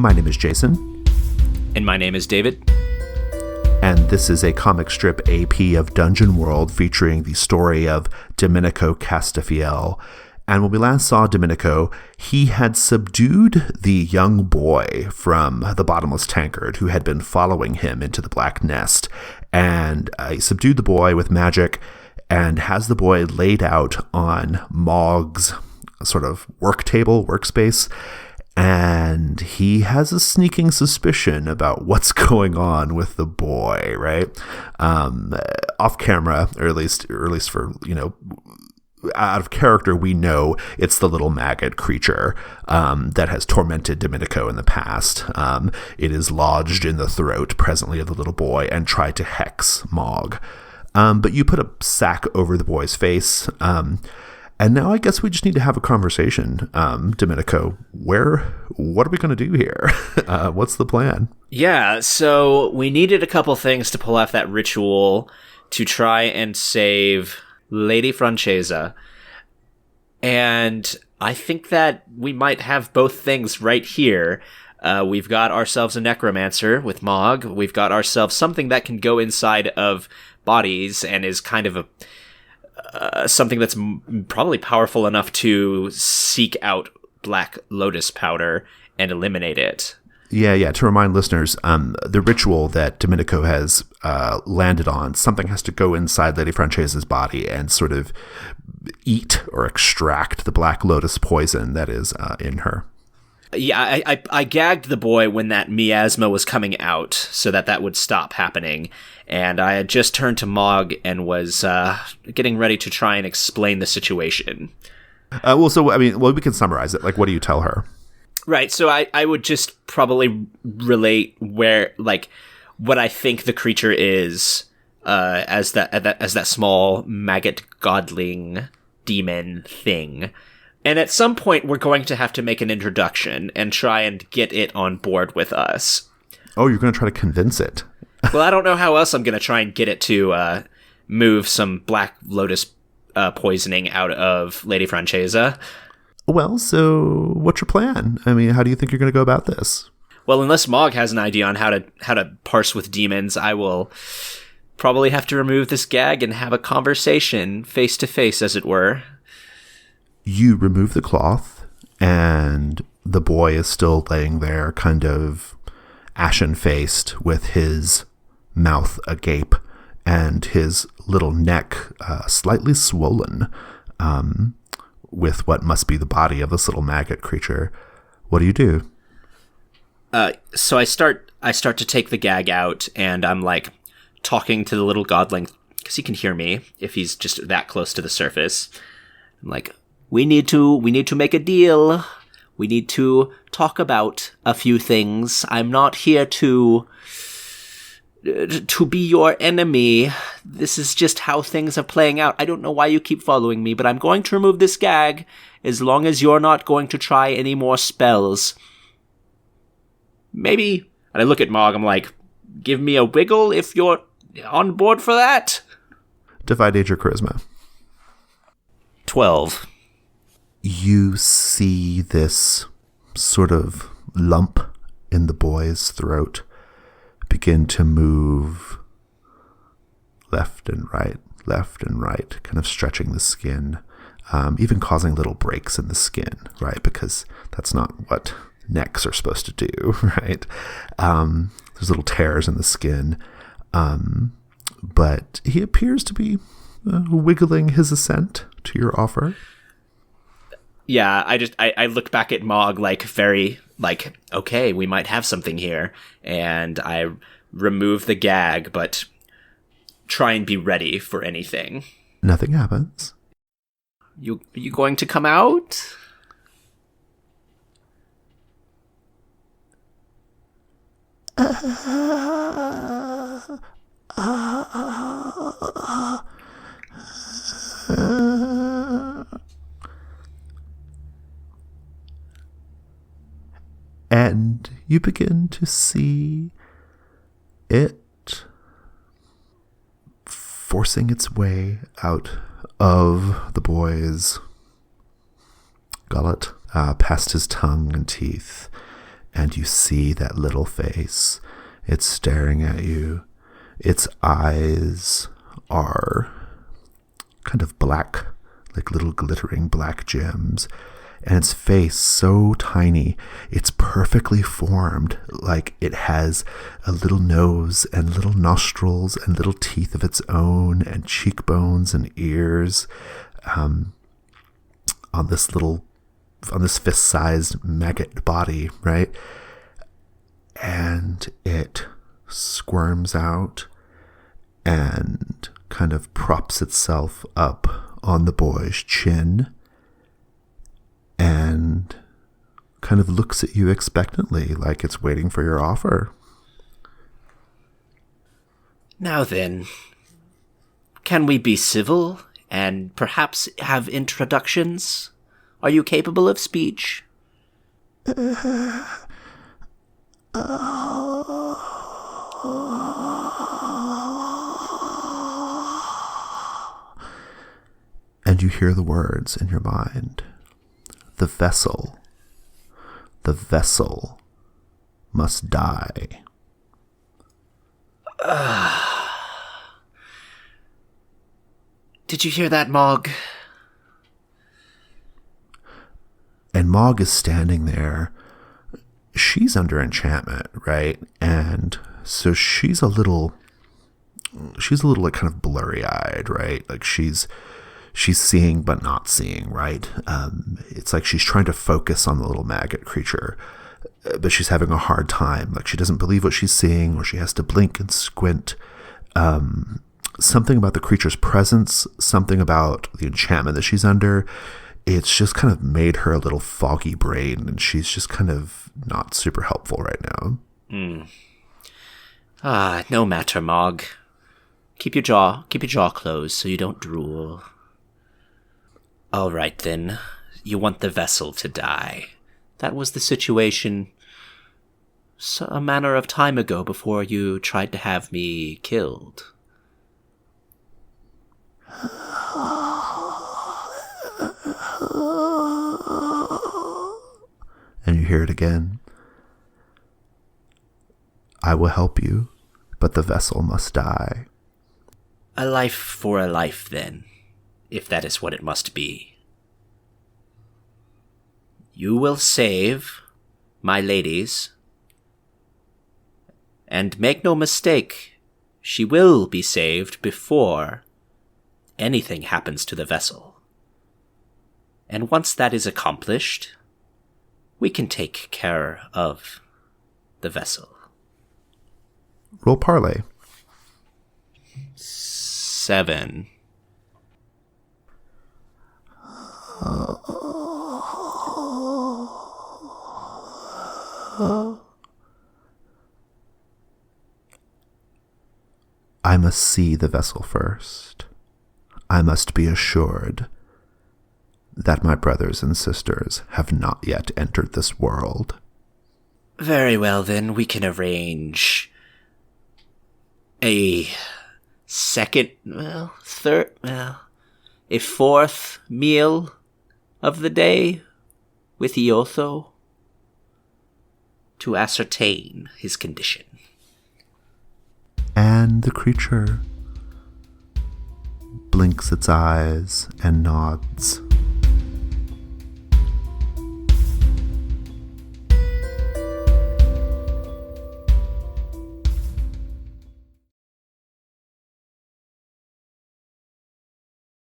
My name is Jason. And my name is David. And this is a comic strip AP of Dungeon World featuring the story of Domenico Castafiel. And when we last saw Domenico, he had subdued the young boy from the bottomless tankard who had been following him into the Black Nest. And he subdued the boy with magic and has the boy laid out on Mog's sort of workspace. And he has a sneaking suspicion about what's going on with the boy, right? Off camera, or at least for, out of character, we know it's the little maggot creature that has tormented Domenico in the past. It is lodged in the throat presently of the little boy and tried to hex Mog. But you put a sack over the boy's face. And now I guess we just need to have a conversation. Domenico, what are we going to do here? What's the plan? Yeah, so we needed a couple things to pull off that ritual to try and save Lady Francesa. And I think that we might have both things right here. We've got ourselves a necromancer with Mog. We've got ourselves something that can go inside of bodies and is kind of something that's probably powerful enough to seek out Black Lotus powder and eliminate it. Yeah. To remind listeners, the ritual that Domenico has landed on, something has to go inside Lady Francesa's body and sort of eat or extract the Black Lotus poison that is in her. Yeah, I gagged the boy when that miasma was coming out so that would stop happening. And I had just turned to Mog and was getting ready to try and explain the situation. We can summarize it. Like, what do you tell her? Right, so I would just probably relate what I think the creature is as that small maggot godling demon thing. And at some point, we're going to have to make an introduction and try and get it on board with us. Oh, you're going to try to convince it. Well, I don't know how else I'm going to try and get it to move some Black Lotus poisoning out of Lady Francesa. Well, so what's your plan? I mean, how do you think you're going to go about this? Well, unless Mog has an idea on how to parse with demons, I will probably have to remove this gag and have a conversation face to face, as it were. You remove the cloth, and the boy is still laying there, kind of ashen-faced, with his mouth agape and his little neck slightly swollen with what must be the body of this little maggot creature. What do you do? So I start to take the gag out, and I'm like talking to the little godling because he can hear me if he's just that close to the surface. I'm like, we need to make a deal. We need to talk about a few things. I'm not here to be your enemy. This is just how things are playing out. I don't know why you keep following me, but I'm going to remove this gag as long as you're not going to try any more spells. Maybe. And I look at Mog, I'm like, give me a wiggle if you're on board for that. Divide age or charisma. 12. You see this sort of lump in the boy's throat begin to move left and right, kind of stretching the skin, even causing little breaks in the skin, right? Because that's not what necks are supposed to do, right? There's little tears in the skin, but he appears to be wiggling his assent to your offer. Yeah, I look back at Mog okay, we might have something here. And I remove the gag, but try and be ready for anything. Nothing happens. You going to come out? And you begin to see it forcing its way out of the boy's gullet, past his tongue and teeth, and you see that little face. It's staring at you. Its eyes are kind of black, like little glittering black gems. And its face so tiny, it's perfectly formed, like it has a little nose and little nostrils and little teeth of its own and cheekbones and ears on this fist-sized maggot body, right? And it squirms out and kind of props itself up on the boy's chin and kind of looks at you expectantly, like it's waiting for your offer. Now then, can we be civil and perhaps have introductions? Are you capable of speech? And you hear the words in your mind. The vessel must die. Did you hear that, Mog? And Mog is standing there. She's under enchantment, right? And so she's a little like kind of blurry-eyed, right? Like she's seeing but not seeing, right? It's like she's trying to focus on the little maggot creature, but she's having a hard time. Like she doesn't believe what she's seeing, or she has to blink and squint. Something about the creature's presence, something about the enchantment that she's under, it's just kind of made her a little foggy brain, and she's just kind of not super helpful right now. No matter, Mog. Keep your jaw closed so you don't drool. All right, then. You want the vessel to die. That was the situation a manner of time ago before you tried to have me killed. And you hear it again. I will help you, but the vessel must die. A life for a life, then, if that is what it must be. You will save my ladies, and make no mistake, she will be saved before anything happens to the vessel. And once that is accomplished, we can take care of the vessel. Roll parlay. 7. I must see the vessel first. I must be assured that my brothers and sisters have not yet entered this world. Very well, then, we can arrange a a fourth meal of the day with Iotho to ascertain his condition. And the creature blinks its eyes and nods.